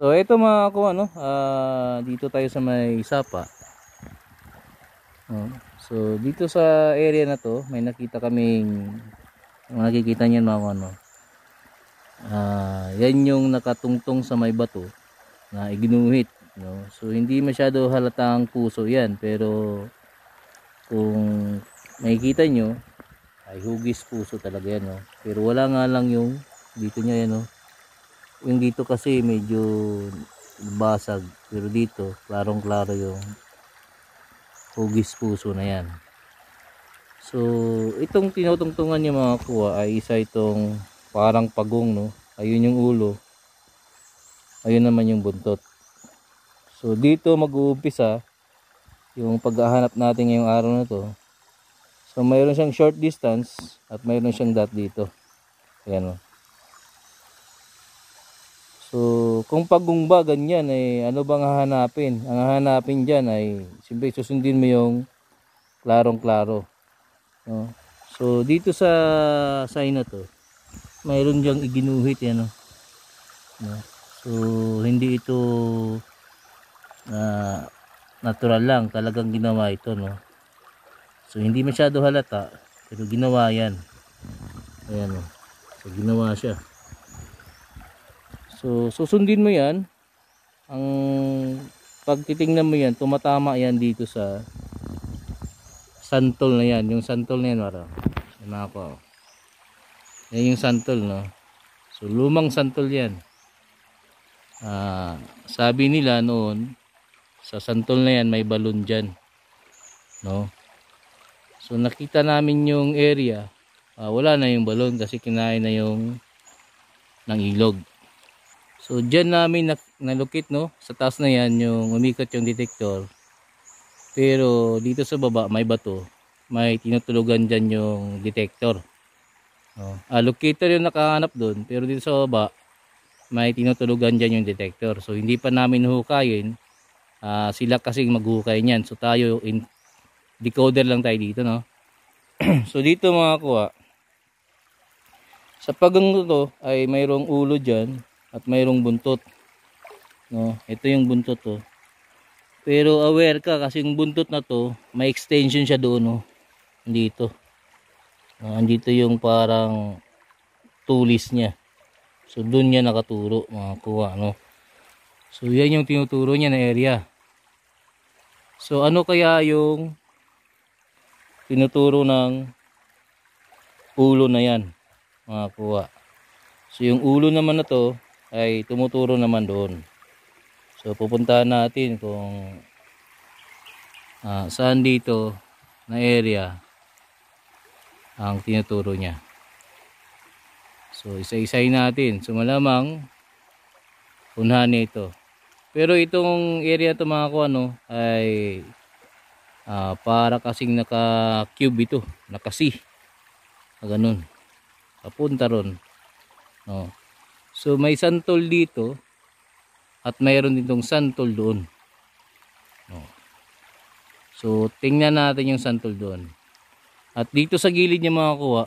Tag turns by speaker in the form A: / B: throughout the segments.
A: So ito mga ako dito tayo sa may sapa. So dito sa area na to, may nakita kaming nakikita niyan mga yan yung nakatungtong sa may bato na iginuhit, no? So hindi masyado halatang puso yan, pero kung makikita nyo ay hugis puso talaga yan, no? Pero wala nga lang yung dito niya yan, no? Yung dito kasi medyo basag, pero dito klarong klaro yung hugis puso na yan. So itong tinutungtungan niya mga kuha ay isa itong parang pagong, no? Ayun yung ulo, ayun naman yung buntot. So dito mag-uumpisa yung paghahanap natin ngayong araw na to. So mayroon siyang short distance at mayroon siyang dot dito. Ayan, no? So kung pagong ba ganyan ay ano bang hahanapin? Ang hahanapin dyan ay siyempre susundin mo yung klarong klaro, no? So dito sa sign na to, mayroon diyang iginuhit yan, no? So hindi ito natural lang, talagang ginawa ito, no? So hindi masyado halata, pero ginawa yan. Ayan, no? So ginawa siya. So susundin mo yan. Ang pag titingnan mo yan, tumatama yan dito sa santol na yan. Yung santol na yan, yan yung santol, no? So lumang santol yan. Sabi nila noon, sa santol na yan may balon dyan, no? So nakita namin yung area, wala na yung balon kasi kinain na yung ng ilog. So dyan namin nalukit, no? Sa taas na yan yung umikot yung detector, pero dito sa baba may bato, may tinutulugan dyan yung detector, no? Locator yung nakahanap doon, pero dito sa baba may tinutulugan dyan yung detector. So hindi pa namin hukayin, sila kasing maghukay niyan. So tayo decoder lang tayo dito, no? So dito mga kuha, sa pagang to ay mayroong ulo dyan at mayroong buntot, no? Ito yung buntot, to. Pero aware ka kasi yung buntot na to may extension siya doon, no? Dito, andito yung parang tulis niya. So doon niya nakaturo mga kuha, no? So yan yung tinuturo niya na area. So ano kaya yung tinuturo ng ulo na yan mga kuha? So yung ulo naman na to ay tumuturo naman doon. So pupuntahan natin kung saan dito na area ang tinuturo niya. So isa-isahin natin. So malamang unahan ito. Pero itong area to mga kuha, no, ay para kasing naka-cube ito, naka-C. Ganun. Papunta ron, no. So may santol dito at mayroon ditong santol doon, no. So tingnan natin yung santol doon. At dito sa gilid niya mga kuha,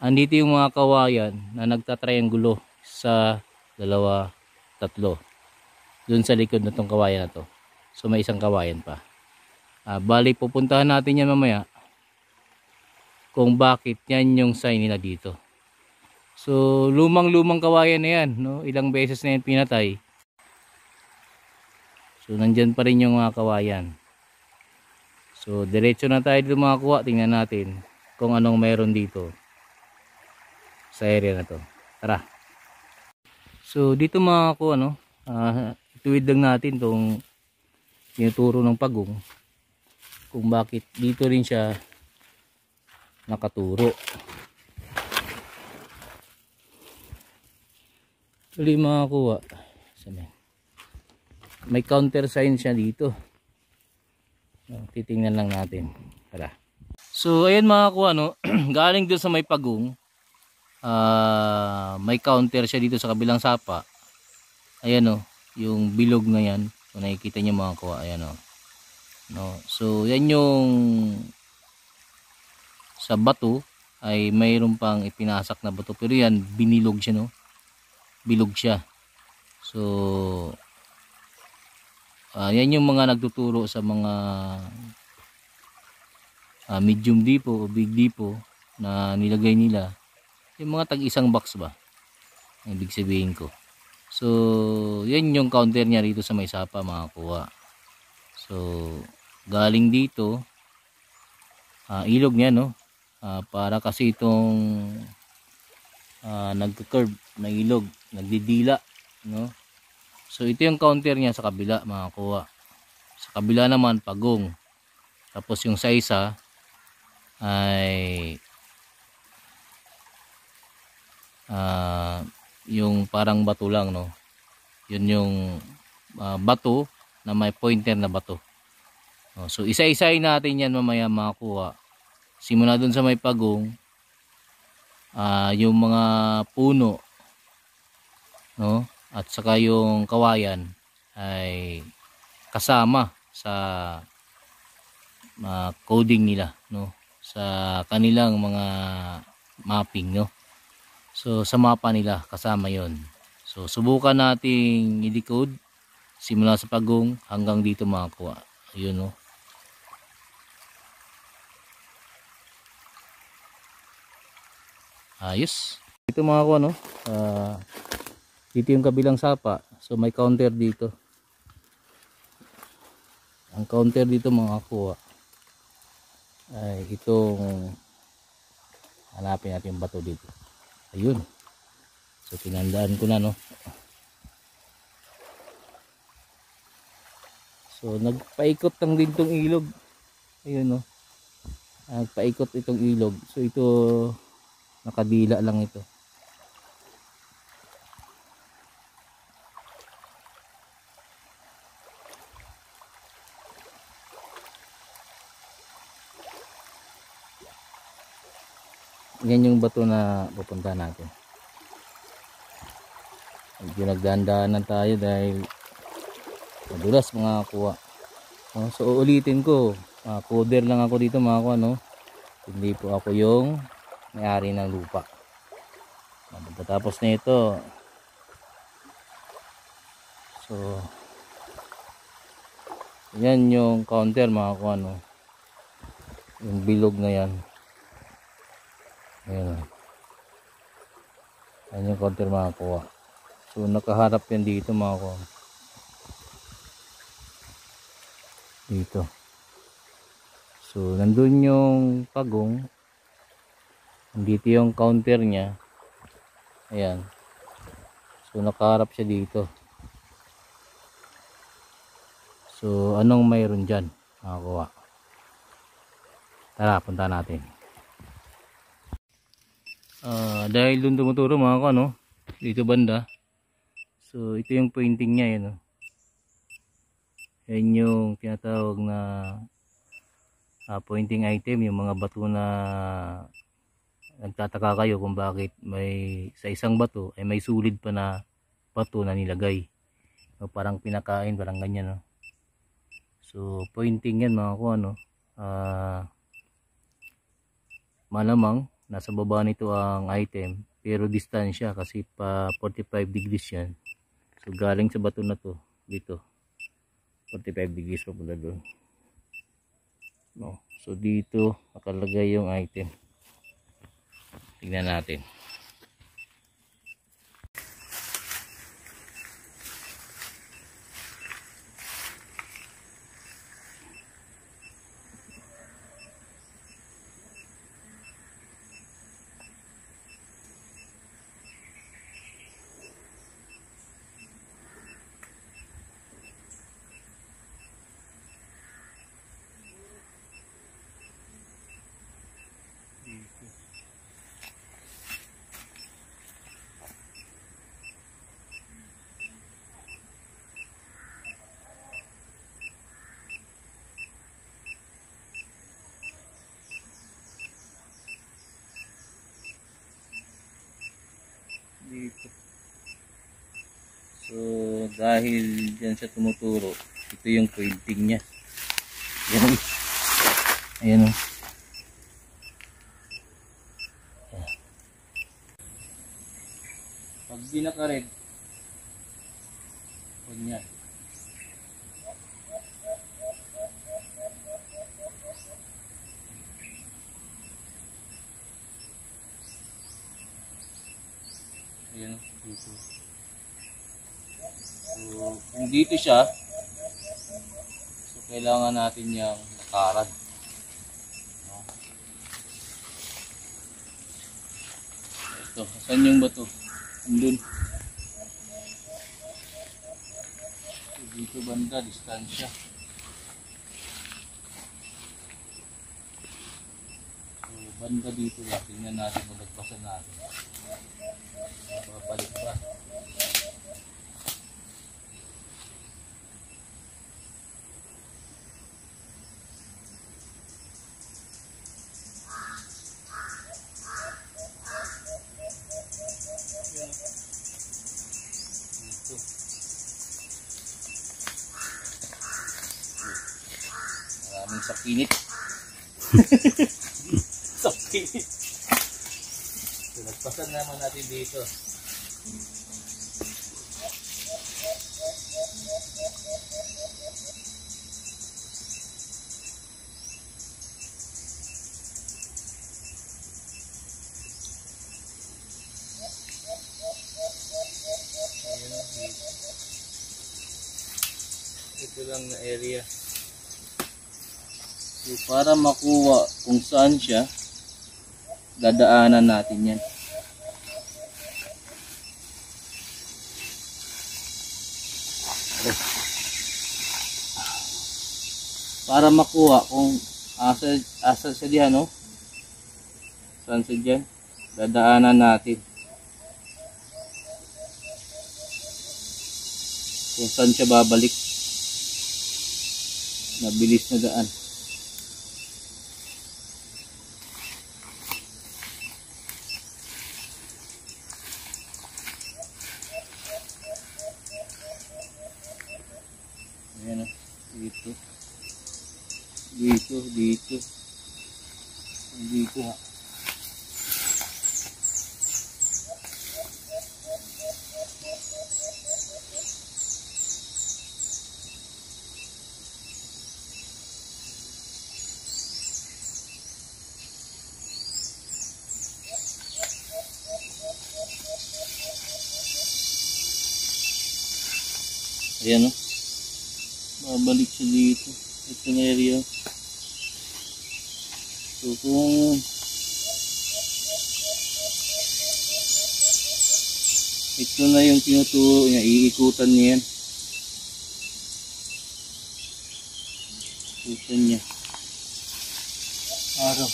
A: andito yung mga kawayan na nagtatriangulo sa dalawa, tatlo. Doon sa likod na tong kawayan na to. So may isang kawayan pa. Bali pupuntahan natin yan mamaya kung bakit yan yung sign nila dito. So lumang kawayan na yan, no? Ilang beses na yan pinatay. So nandyan pa rin yung mga kawayan. So diretso na tayo dito mga kuha. Tingnan natin kung anong meron dito sa area na to. Tara. So dito mga kuha, no, ituwid lang natin tong tinuturo ng pagong kung bakit dito rin siya nakaturo. Actually mga kuha, may counter sign siya dito. Titingnan lang natin. Tara. So ayan mga kuha, no, galing doon sa may pagong, may counter siya dito sa kabilang sapa. Ayan, no, yung bilog na yan. Kung nakikita nyo mga kuha, ayan, no. No, so yan yung sa bato ay mayroon pang ipinasak na bato, pero yan binilog siya, no, bilog siya. So yan yung mga nagtuturo sa mga medium dipo o big dipo na nilagay nila, yung mga tag-isang box ba ang ibig sabihin ko. So yan yung counter niya rito sa may sapa mga kuha. So galing dito ilog niya, no, para kasi itong nagka-curve na ilog, nagdidila, no. So ito yung counter niya sa kabila mga kuha. Sa kabila naman pagong, tapos yung sa isa ay yung parang bato lang, no. Yun yung bato na may pointer na bato. So isa-isahin natin yan mamaya makuha. Simula dun sa may pagong, yung mga puno, no, at saka yung kawayan ay kasama sa coding nila, no, sa kanilang mga mapping, no. So sa mapa nila kasama yon. So subukan nating i-decode simula sa pagong hanggang dito makakuha. Ayun, no. Ayos. Ito mga kuha, no. Dito yung kabilang sapa. So may counter dito. Ang counter dito mga kuha ay itong, hanapin natin yung bato dito. Ayun. So tinandaan ko na, no. So nagpaikot lang din tong ilog. Ayun, no. Nagpaikot itong ilog. So ito nakadila lang ito. Yan yung bato na pupunta natin. Medyo nagdaan-daanan tayo dahil madulas mga kuha. So uulitin ko, coder lang ako dito mga kuha, no. Hindi po ako yung may-ari ng lupa. Pagkatapos na ito, so yan yung counter mga kuha, no. Yung bilog na yan. Ayan. Ayan yung counter mga kuha. So nakaharap yan dito mga kuha. Dito. So nandun yung pagong. Dito yung counter niya. Ayan. So nakaharap siya dito. So anong mayroon dyan mga kuha? Tara, punta natin. Dahil doon tumuturo mga kuha, no, dito banda. So ito yung pointing niya, no. Yan yung tinatawag na pointing item, yung mga bato na nagtataka kayo kung bakit may sa isang bato ay may sulid pa na bato na nilagay, o parang pinakain, parang ganyan, no. So pointing yan mga kuha, no. Malamang nasa baba nito ang item, pero distansya kasi pa 45 degrees yan. So galing sa bato na to dito 45 degrees papunta doon, no. So dito nakalagay yung item. Tingnan natin. Dito. So dahil dyan sa tumuturo, ito yung pointing niya. Yan. Ayan, o. Pag di naka-red, Ganyan. Ayan, dito. So, kung dito siya, so kailangan natin yung nakarad. No? Ito, saan yung bato? Andun. So, dito banda, distansya. So, banda dito lang. Tingnan natin, malagpasan natin. Babalik pa. Dito. Maraming sakinit. Sakinit. So, nagpasan naman natin dito. Ito lang na area. So para makuha kung saan siya, dadaanan natin yan. Para makuha kung asa siya diyan, no? Saan siya diyan? Dadaanan natin. Kung saan siya babalik. Mabilis na daan. Ayan o. Dito. Dito. Dito. Dito ha. Ayan o. Babalik siya dito. Ito na area. So kung ito na yung tinuturo niya, iikutan niya yan. Ikutan niya. Araw.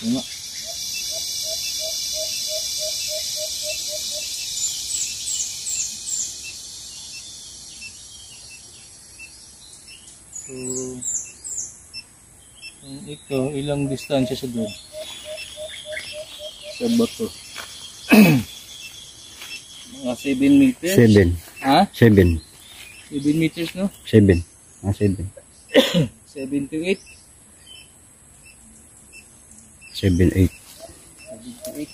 A: Tama. So, ito, ilang distansya sa doon? Sa bato. Mga 7 meters?
B: 7.
A: Ha?
B: 7.
A: 7 meters, no?
B: 7. 7.
A: 7 to 8?
B: 7, 8.
A: 7 to 8.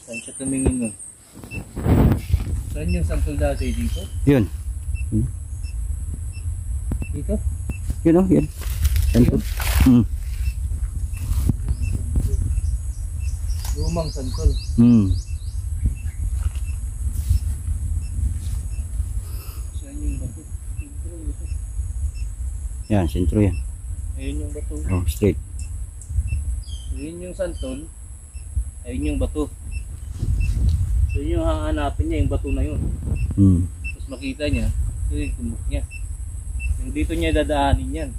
A: Saan siya tumingin nun? Saan yung sampul dati dito?
B: Yun.
A: Dito?
B: Yun o, yun. Santol.
A: Lumang sampul. Saan yung bato?
B: Yan, sentro yan.
A: Ayun yung bato.
B: Oh, straight.
A: Ayun yung santol. Ayun yung bato. So yun yung hahanapin niya, yung bato na yun. Tapos makita niya, ito yung tumbok niya. Yung dito niya dadaanin yan.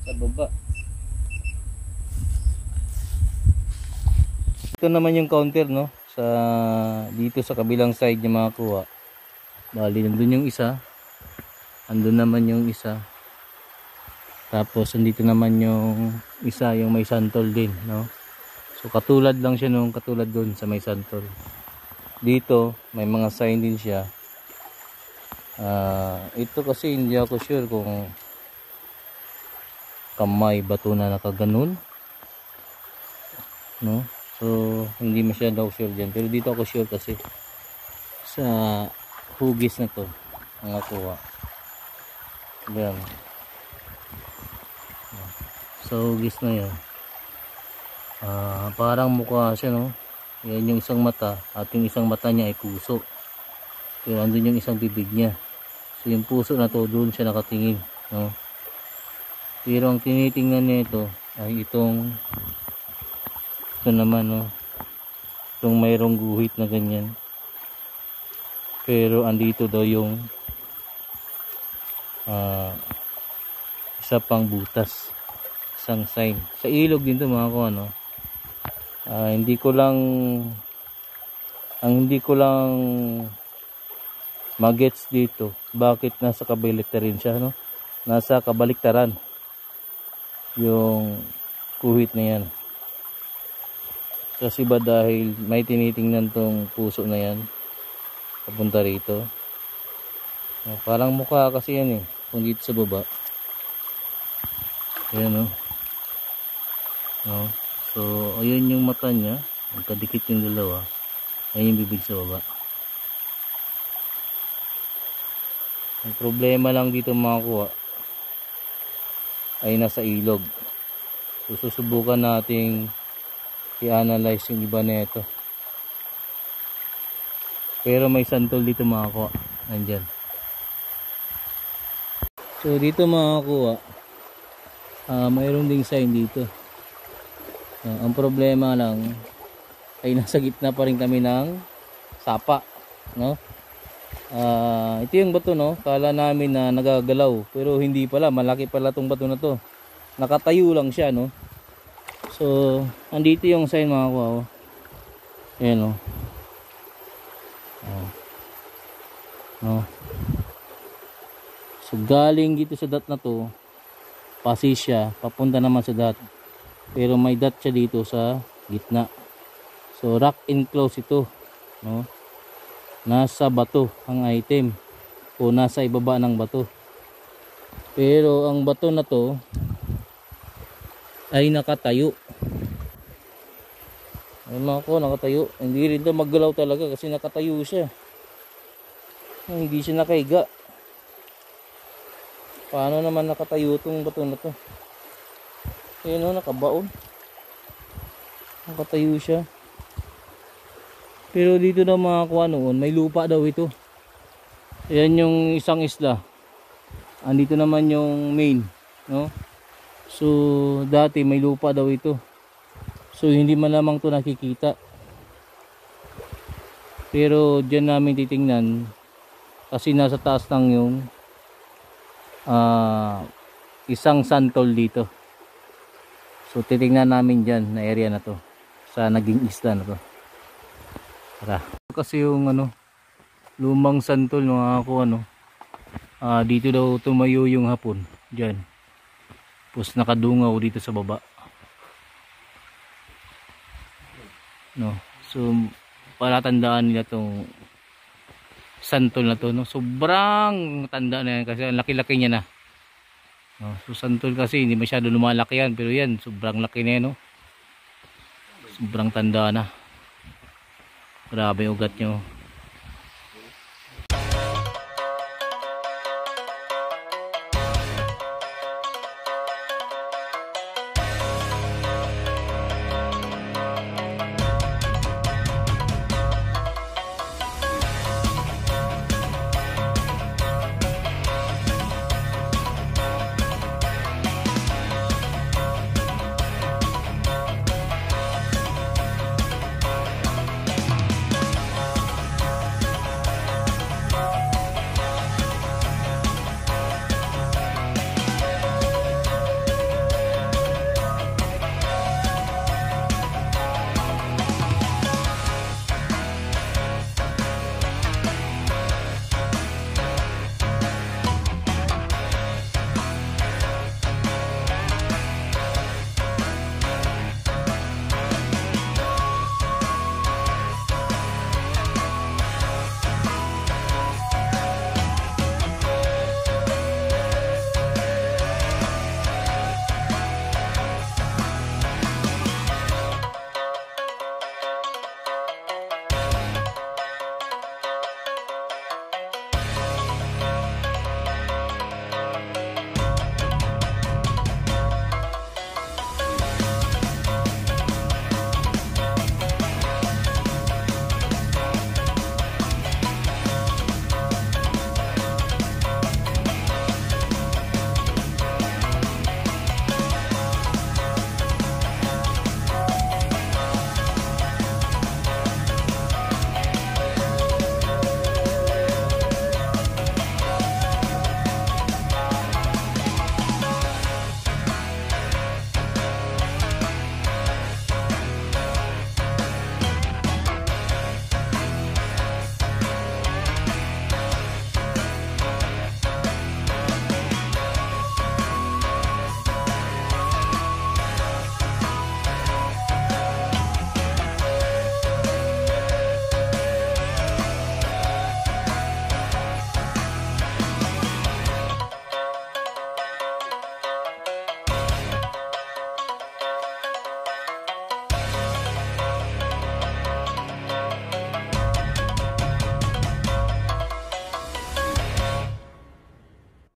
A: Sa baba. Ito naman yung counter, no? Dito sa kabilang side niya makakuha. Bali, nandun yung isa. Andun naman yung isa. Tapos, andito naman yung isa, yung may santol din, no? So katulad lang siya nung katulad doon sa may santol. Dito may mga sign din siya. Ito kasi hindi ako sure kung kamay bato na nakaganon, no? So hindi masyado sure dyan, pero dito ako sure kasi sa hugis na to ang nakuha. Ayan. Sa hugis na yan, parang mukha siya, no? Yan yung isang mata, at yung isang mata niya ay puso, pero andun yung isang bibig niya. So yung puso na to, doon siya nakatingin, no? Pero ang tinitingnan niya ito ay ito naman, no? Itong mayroong guhit na ganyan, pero andito daw yung isa pang butas, isang sign. Sa ilog din to mga ko, ano? Hindi ko lang magets dito bakit nasa kabaliktaran siya, no? Nasa kabaliktaran yung kuhit na yan. Kasi ba dahil may tinitingnan tong puso na yan papunta rito? Parang mukha kasi yan, kung dito sa baba. Ayan, no? No? So ayun yung mata niya, magkadikit yung dalawa. Ayun yung bibig sa baba. Ang problema lang dito mga kuha ay nasa ilog. So susubukan nating i-analyze yung iba na ito. Pero may santol dito mga kuha. Nandyan. So dito mga kuha, mayroon ding sign dito. Ang problema lang ay nasa gitna pa rin kami ng sapa, no? Ito yung bato, no? Kala namin na nagagalaw, pero hindi pala, malaki pala tong bato na to. Nakatayo lang siya, no? So andito yung sign mga kuha, oh. Ayan, no? No? So galing dito sa dot na to, pasi siya papunta naman sa dot, pero may dot siya dito sa gitna. So rock enclosed ito, no? Nasa bato ang item, o nasa ibaba ng bato, pero ang bato na to ay nakatayo. Ay mga ko, nakatayo. Hindi rin to maggalaw talaga kasi nakatayo siya, hindi siya nakahiga. Paano naman nakatayo itong bato na to? Ayun, nakabaon, nakatayo siya. Pero dito na mga kuha noon, may lupa daw ito. Ayan yung isang isla, andito naman yung main, no? So dati may lupa daw ito, so hindi man lamang to nakikita. Pero dyan namin titingnan kasi nasa taas lang yung isang santol dito. So titingnan namin dyan na area na to, sa naging isla na to. Tara. Kasi yung lumang santol mga ako, dito daw tumayo yung hapon dyan, tapos nakadungaw dito sa baba, no? So palatandaan nila tong santol na to, no? Sobrang tanda na yan kasi ang laki-laki niya na, no? So santol kasi hindi masyado lumalaki yan, pero yan sobrang laki na yan, no? Sobrang tanda na. Grabe yung ugat nyo.